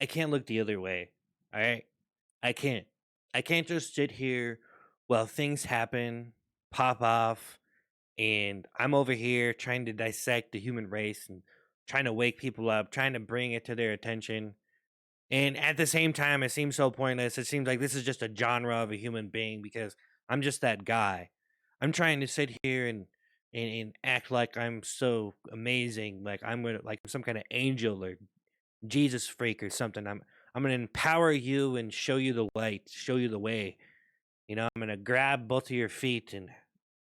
I can't look the other way. All right? I can't. I can't just sit here while things happen, pop off, and I'm over here trying to dissect the human race and trying to wake people up, trying to bring it to their attention. And at the same time, it seems so pointless. It seems like this is just a genre of a human being because I'm just that guy. I'm trying to sit here and act like I'm so amazing, like I'm gonna like some kind of angel or Jesus freak or something. I'm gonna empower you and show you the light, show you the way. I'm gonna grab both of your feet and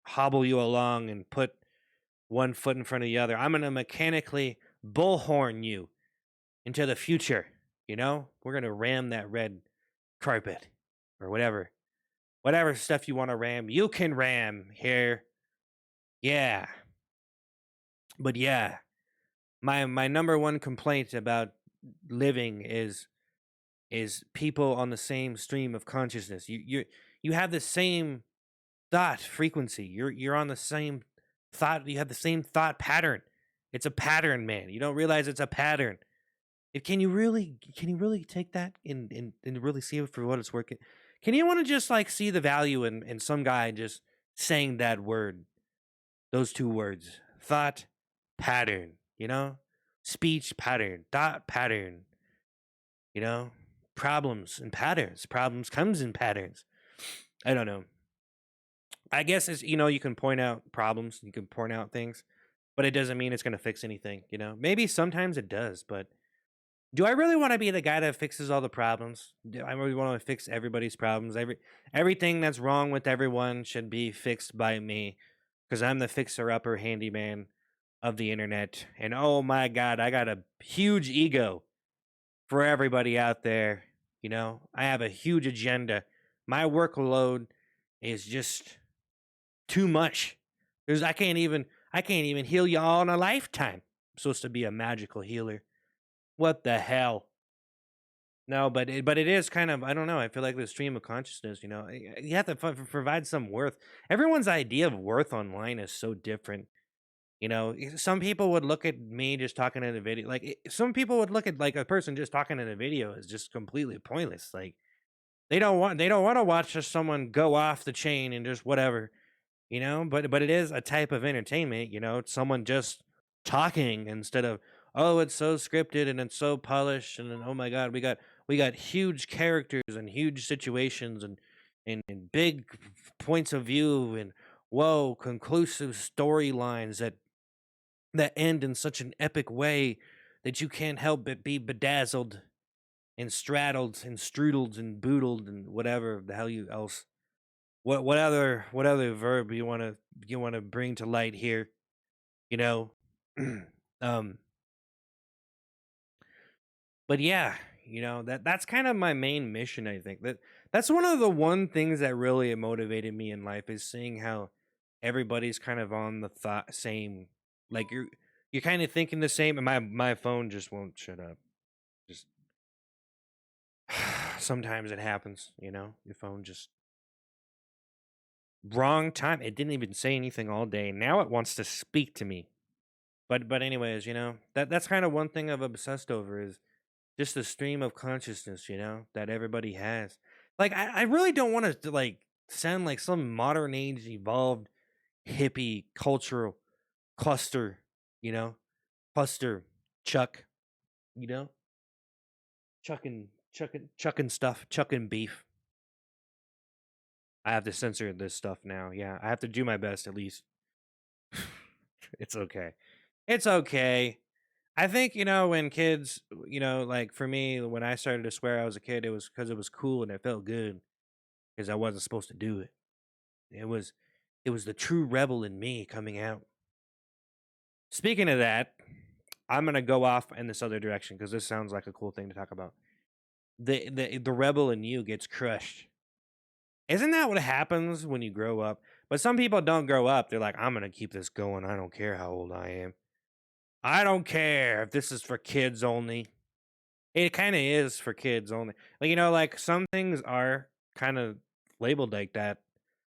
hobble you along and put one foot in front of the other. I'm gonna mechanically bullhorn you into the future. We're gonna ram that red carpet or whatever stuff you want to ram. You can ram here, yeah. But yeah, my number one complaint about living is people on the same stream of consciousness. You have the same thought frequency. You're on the same thought. You have the same thought pattern. It's a pattern, man. You don't realize it's a pattern. Can you really take that and really see it for what it's working? Can you want to just like see the value in some guy just saying that word, those two words, thought pattern, speech pattern, thought pattern, you know, problems and patterns. Problems comes in patterns. I don't know. I guess it's you can point out problems, you can point out things, but it doesn't mean it's going to fix anything. Maybe sometimes it does, but do I really want to be the guy that fixes all the problems? Do I really want to fix everybody's problems? Everything that's wrong with everyone should be fixed by me because I'm the fixer upper handyman of the internet. And oh my god, I got a huge ego for everybody out there. I have a huge agenda. My workload is just too much. I can't even heal y'all in a lifetime. I'm supposed to be a magical healer. What the hell? No, but it is kind of, I don't know. I feel like the stream of consciousness. You have to provide some worth. Everyone's idea of worth online is so different. Some people would look at me just talking in a video. Like some people would look at like a person just talking in a video as just completely pointless. Like they don't want to watch just someone go off the chain and just whatever. But it is a type of entertainment. It's someone just talking instead of, oh, it's so scripted and it's so polished, and then, oh my god, we got huge characters and huge situations and big points of view and whoa, conclusive storylines that end in such an epic way that you can't help but be bedazzled and straddled and strudled and boodled and whatever the hell you else. What other verb you want to bring to light here? You know, um, but yeah, that's kind of my main mission. I think that's one of the one things that really motivated me in life is seeing how everybody's kind of on the thought same, like you're kind of thinking the same. And my phone just won't shut up. Just sometimes it happens. Your phone just wrong time. It didn't even say anything all day. Now it wants to speak to me. But anyways, that's kind of one thing I've obsessed over is just the stream of consciousness, that everybody has. Like I really don't want to like sound like some modern age evolved hippie cultural cluster, you know, cluster chuck, you know, chucking stuff, chucking beef. I have to censor this stuff now. Yeah, I have to do my best at least. It's okay. It's okay. I think, when kids, like for me, when I started to swear I was a kid, it was because it was cool and it felt good because I wasn't supposed to do it. It was the true rebel in me coming out. Speaking of that, I'm gonna go off in this other direction because this sounds like a cool thing to talk about. The rebel in you gets crushed. Isn't that what happens when you grow up? But some people don't grow up. They're like, I'm gonna keep this going. I don't care how old I am. I don't care if this is for kids only. It kind of is for kids only. Like, like some things are kind of labeled like that.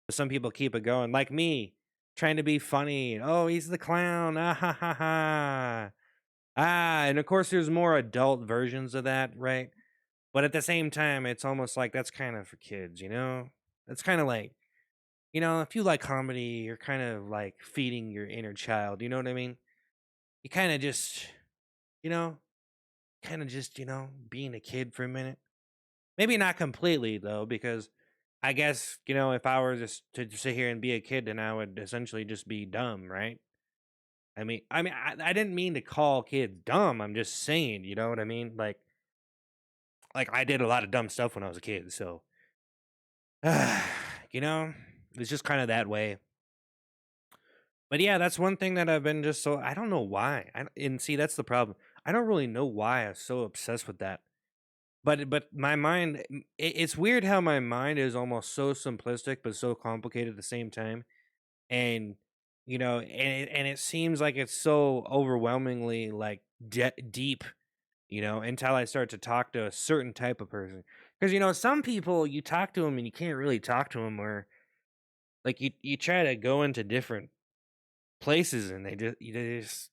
But some people keep it going. Like me, trying to be funny. Oh, he's the clown. Ah ha ha ha. And of course, there's more adult versions of that, right? But at the same time, it's almost like that's kind of for kids, you know? That's kind of like, if you like comedy, you're kind of like feeding your inner child, you know what I mean? You kind of just, you know, being a kid for a minute. Maybe not completely though, because I guess, if I were just to sit here and be a kid, then I would essentially just be dumb, right? I didn't mean to call kids dumb. I'm just saying, you know what I mean? Like I did a lot of dumb stuff when I was a kid, so you know, it's just kind of that way. But yeah, that's one thing that I've been just so I don't know why. And see, that's the problem. I don't really know why I'm so obsessed with that. But my mind, it's weird how my mind is almost so simplistic but so complicated at the same time. And and it seems like it's so overwhelmingly like deep, until I start to talk to a certain type of person. Because some people you talk to them and you can't really talk to them, or like you try to go into different places and they just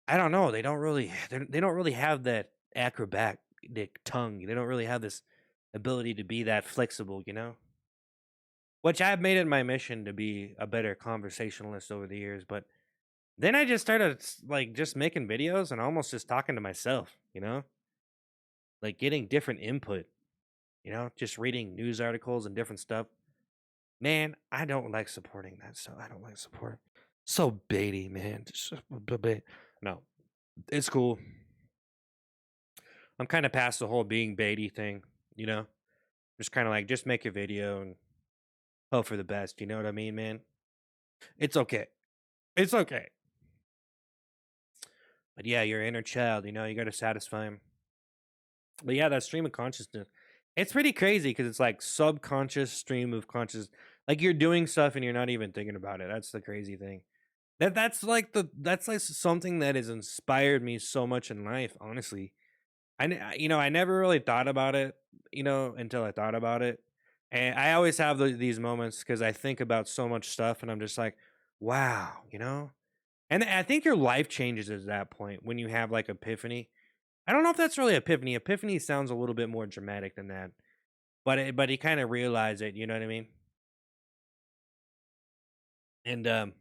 I don't know, they don't really have that acrobatic tongue. They don't really have this ability to be that flexible, Which I've made it my mission to be a better conversationalist over the years, but then I just started like just making videos and almost just talking to myself, like getting different input, just reading news articles and different stuff. Man, I don't like supporting that. So I don't like support. So baity, man. No, it's cool. I'm kind of past the whole being baity thing, you know? Just kind of like, just make a video and hope for the best. You know what I mean, man? It's okay. It's okay. But yeah, your inner child, you got to satisfy him. But yeah, that stream of consciousness, it's pretty crazy because it's like subconscious stream of conscious. Like you're doing stuff and you're not even thinking about it. That's the crazy thing. That's like something that has inspired me so much in life. Honestly, I never really thought about it, until I thought about it, and I always have these moments because I think about so much stuff, and I'm just like, wow, And I think your life changes at that point when you have like epiphany. I don't know if that's really epiphany. Epiphany sounds a little bit more dramatic than that, but you kind of realize it. You know what I mean? And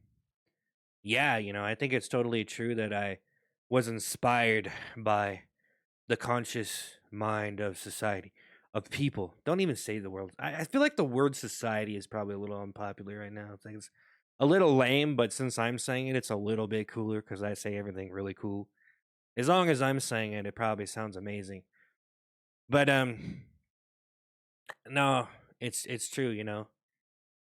yeah, I think it's totally true that I was inspired by the conscious mind of society, of people. Don't even say the word. I feel like the word society is probably a little unpopular right now. It's a little lame, but since I'm saying it, it's a little bit cooler because I say everything really cool. As long as I'm saying it, it probably sounds amazing. But no, it's true.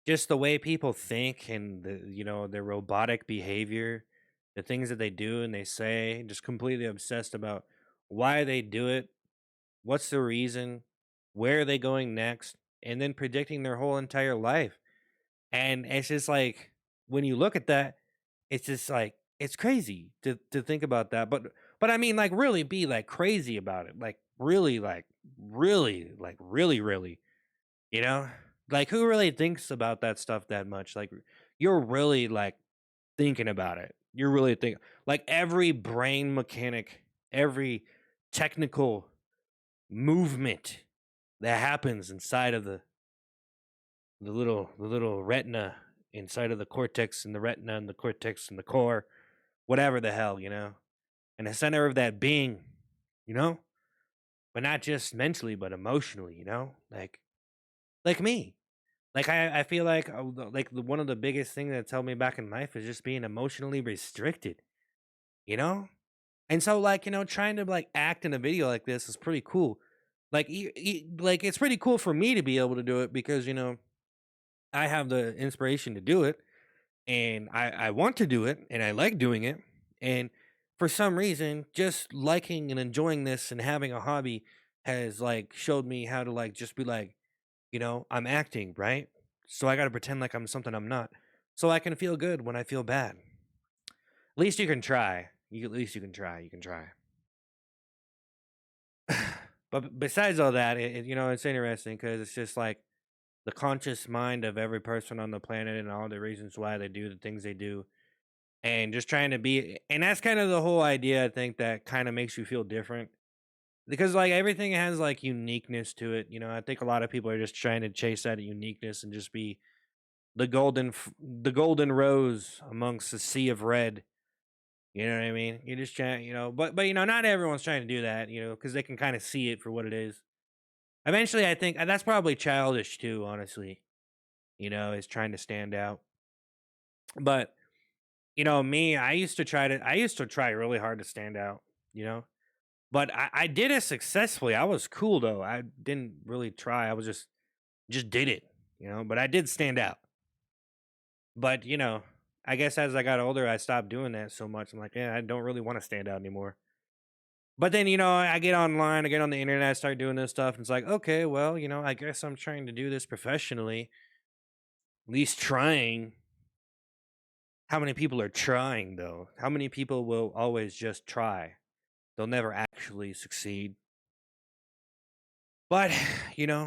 Just the way people think and their robotic behavior, the things that they do and they say, just completely obsessed about why they do it, what's the reason, where are they going next, and then predicting their whole entire life. And it's just like when you look at that, it's just like it's crazy to think about that. But I mean like really be like crazy about it. Like really, really, you know? Like who really thinks about that stuff that much? Like you're really like thinking about it. You're really thinking like every brain mechanic, every technical movement that happens inside of the little retina inside of the cortex and the retina and the cortex and the core, whatever the hell, and the center of that being, you know, but not just mentally, but emotionally, like me. Like I feel like one of the biggest things that's held me back in life is just being emotionally restricted, you know. And so like trying to like act in a video like this is pretty cool. Like like it's pretty cool for me to be able to do it because I have the inspiration to do it and I want to do it and I like doing it. And for some reason, just liking and enjoying this and having a hobby has like showed me how to like just be like, I'm acting, right? So I got to pretend like I'm something I'm not. So I can feel good when I feel bad. At least you can try. At least you can try. You can try. But besides all that, it's interesting because it's just like the conscious mind of every person on the planet and all the reasons why they do the things they do. and just trying to be, and that's kind of the whole idea, I think, that kind of makes you feel different because like everything has like uniqueness to it. I think a lot of people are just trying to chase that uniqueness and just be the golden rose amongst a sea of red. You know what I mean? You're just trying, but not everyone's trying to do that, because they can kind of see it for what it is. Eventually, I think that's probably childish too, honestly. Is trying to stand out. But me, I used to try really hard to stand out. You know, but I did it successfully. I was cool though. I didn't really try. I was just did it. But I did stand out. But I guess as I got older, I stopped doing that so much. I'm like, yeah, I don't really want to stand out anymore. But then, I get online, I get on the internet, I start doing this stuff, and it's like, okay, well, I guess I'm trying to do this professionally. At least trying. How many people are trying though? How many people will always just try? They'll never actually succeed. But,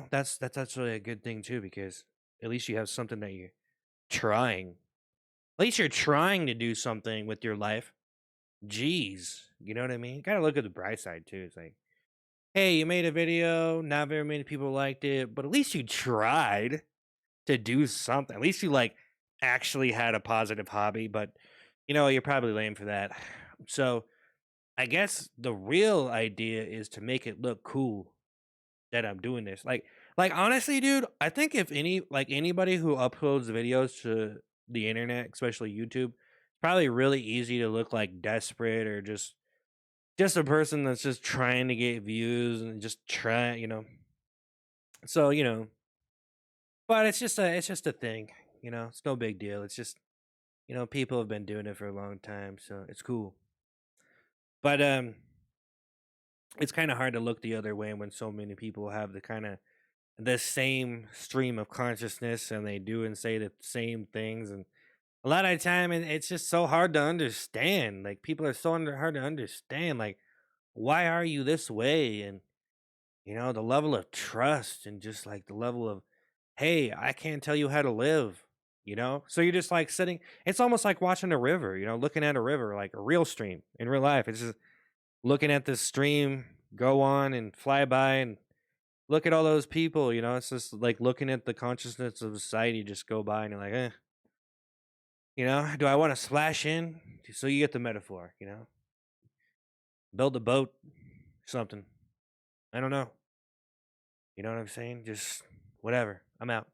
that's actually a good thing too, because at least you have something that you're trying. At least you're trying to do something with your life. Jeez. You know what I mean? Gotta look at the bright side too. It's like, hey, you made a video, not very many people liked it, but at least you tried to do something. At least you like actually had a positive hobby, but you're probably lame for that. So I guess the real idea is to make it look cool that I'm doing this. Like honestly, dude, I think if anybody who uploads videos to the internet, especially YouTube, it's probably really easy to look like desperate or just a person that's just trying to get views and just try, So, but it's just a thing, It's no big deal. It's just, people have been doing it for a long time, so it's cool. But it's kind of hard to look the other way when so many people have the same stream of consciousness and they do and say the same things, and a lot of the time it's just so hard to understand. Like people are so hard to understand, like why are you this way, and the level of trust and just like the level of, hey, I can't tell you how to live, so you're just like sitting, it's almost like watching a river, looking at a river, like a real stream in real life. It's just looking at this stream go on and fly by and look at all those people, it's just like looking at the consciousness of society just go by, and you're like, do I want to splash in? So you get the metaphor, build a boat, something. I don't know. You know what I'm saying? Just whatever. I'm out.